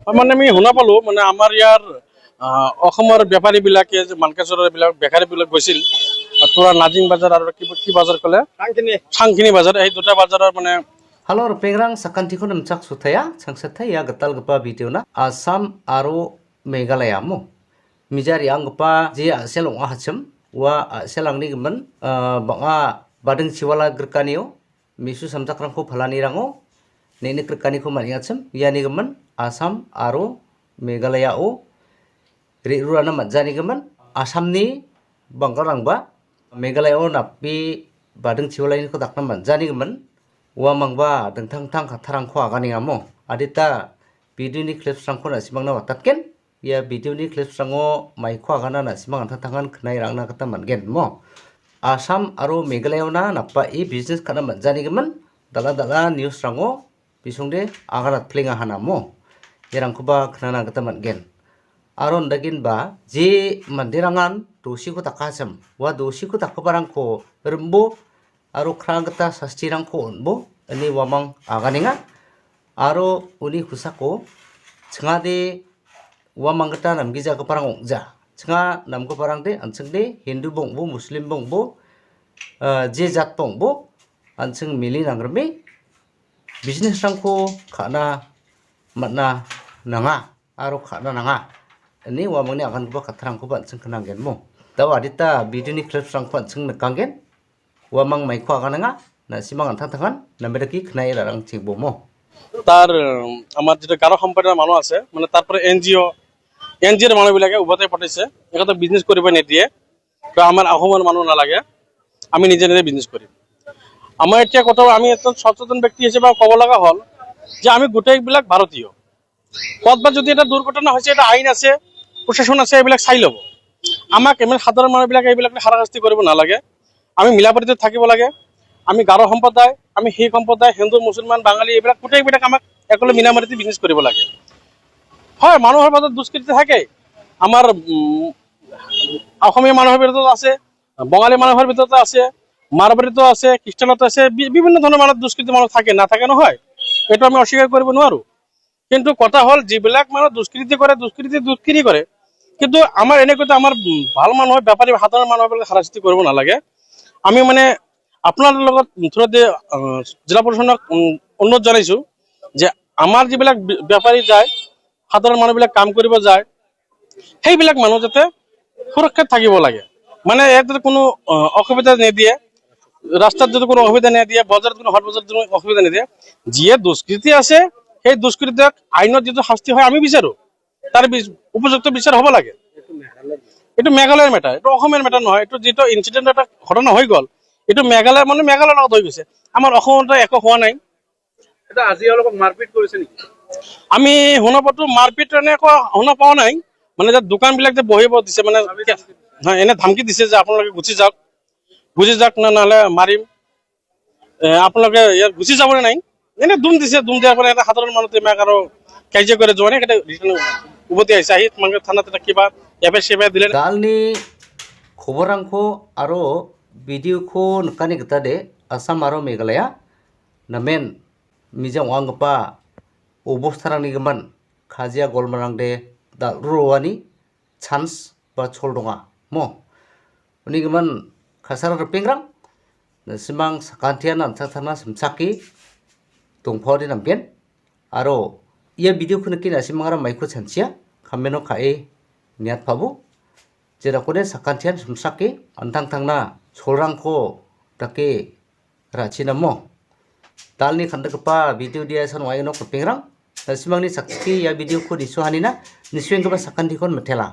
মানে আমি শুনা পালো মানে আমাৰ ইয়াৰ অসমৰ বেপাৰীবিলাকে যে মানকাচৰৰ বেপাৰীবিলাক গৈছিল পুৰা নাজিং বাজাৰ আৰু কি বাজাৰ ক'লে চাংখিনি বাজাৰ এই দুটা বাজাৰৰ মানে Halo pengrang sakantiku namcak sutaya sangsatai ya getal gepa video na Assam aro Meghalaya mo mijari ang gepa ji aselong ahacem wa aselang ni gemen banga badeng siwala gerkanio misu samsak rangko phalani rango nene gerkani ko maniacem ya ni gemen Assam aro Meghalaya o rirurana majani gemen Assam ni bangkarang ba Meghalaya o napi badeng siwala ini ko dakna majani gemen wa mangba dengtang tang khatarang kho agani amo adita video ni clips rangko na simang na watatken ya video ni clips rango mai kho agana na simang antang tangan khnai rangna kata mangen mo Assam aro Meghalaya na napa e business kana manjani gemen dala dala news rango bisungde agarat plinga hana mo yerang kuba khnana kata mangen aron dagin ba je mandirangan dosi ko takasam wa dosi ko takabarang ko rembo aro krangata sastirang ko onbo ani wamang aganinga aro uni husako chngade wamang gata namgija ko parang ongja chnga namko parang de anchingde hindu bongbo muslim bongbo je jat bongbo anching mili nangrme business rangko khana matna nanga aro khana nanga ani wamang ni agan ko khatrang ko ban ching khnanggen mo taw adita video ni clips rangko anching nakanggen wamang mai khwa gananga na simang antang tangan nameda ki khnai rarang chingbo mo তাৰ আমাৰ যেটা গাৰো সম্প্ৰদায়ৰ মানুহ আছে মানে তাৰপৰা এনজিঅ'ৰ মানুহবিলাকে উভতাই পঠাইছে একদম বিজনেছ কৰিব নিদিয়ে বা আমাৰ অসমৰ মানুহ নালাগে আমি নিজে নিজে বিজনেছ কৰিম আমাৰ এতিয়া কথা আমি এজন সচেতন ব্যক্তি হিচাপে ক'ব লগা হ'ল যে আমি গোটেইবিলাক ভাৰতীয় ক'ৰবাত যদি এটা দুৰ্ঘটনা হৈছে এটা আইন আছে প্ৰশাসন আছে এইবিলাক চাই ল'ব আমাক ইমান সাধাৰণ মানুহবিলাকে এইবিলাক হাৰাশাস্তি কৰিব নালাগে আমি মিলাপ্ৰীতিত থাকিব লাগে আমি গাৰো সম্প্ৰদায় আমি শিখ সম্প্ৰদায় হিন্দু মুছলমান বাঙালী এইবিলাক গোটেইবিলাক আমাক একেলগে মিলামাৰিতে বিজনেছ কৰিব লাগে হয় মানুহৰ মাজত দুষ্কৃতি থাকে আমাৰ অসমীয়া মানুহৰ ভিতৰত আছে বঙালী মানুহৰ ভিতৰত আছে মাৰবাৰীতো আছে খ্ৰীষ্টানতো আছে বিভিন্ন ধৰণৰ মানুহ দুষ্কৃতি মানুহ থাকে নাথাকে নহয় এইটো আমি অস্বীকাৰ কৰিব নোৱাৰো কিন্তু কথা হ'ল যিবিলাক মানুহ দুষ্কৃতি কৰে কিন্তু আমাৰ এনেকৈ আমাৰ ভাল মানুহ বেপাৰী সাধাৰণ মানুহবিলাক হাৰাশাস্তি কৰিব নালাগে আমি মানে আপোনাৰ লগত মুঠতে জিলা প্ৰশাসনক অনুৰোধ জনাইছো যে আমাৰ যিবিলাক বেপাৰী যায় সাধাৰণ মানুহবিলাক কাম কৰিব যায় সেইবিলাক মানুহ যাতে সুৰক্ষিত থাকিব লাগে মানে ইয়াতে কোনো অসুবিধা নিদিয়ে ৰাস্তাত যদি কোনো অসুবিধা নিদিয়ে বজাৰত কোনো হাট বজাৰত কোনো অসুবিধা নিদিয়ে যিয়ে দুষ্কৃতি আছে সেই দুষ্কৃতিক আইনত যিটো শাস্তি হয় আমি বিচাৰো তাৰ উপযুক্ত বিচাৰ হ'ব লাগে এইটো মেঘালয়ৰ মেটাৰ এইটো অসমৰ মেটাৰ নহয় এইটো যিটো ইনচিডেণ্ট এটা ঘটনা হৈ গ'ল এইটো মেঘালয় মানে মেঘালয়ৰ লগত হৈ গৈছে আমাৰ অসমত একো হোৱা নাই এটা আজি অলপ মাৰপিট কৰিছে নেকি আমি শুনা পাতো মাৰপিট এনেকুৱা শুনা পোৱা নাই মানে যে দোকানবিলাক যে বহিব দিছে মানে এনে ধমকি দিছে যে আপোনালোকে গুচি যাওক নহ'লে মাৰিম আপোনালোকে ইয়াত গুচি যাবলৈ নাই এনে দুম দিছে দুম দিয়াৰ পৰা এটা সাধাৰণ মানুহ তোমাক আৰু কাৰ্য কৰি যোৱা নাই উভতি আহিছে আহি তোমালোকে থানাত এটা কিবা এফআইআৰ দিলে dalni khoborangko aro video ko nakani gita de Assam aro Meghalaya namen mijang wangpa obostharang ni gaman khajia golmarang de dalruani chance ba choldonga mo uni gaman khasar pengrang simang sakantian anthathana simsaki tongphodi nampen aro ia video ko nakina simangara maiko chansia khameno khae niat pabu jerakone sakantian simsaki antang tangna cholrangko dake rachina mo dalni khandakpa video dia sanwai no pengrang simangni sakski ya video ko disuhanina niswengba sakantikon metela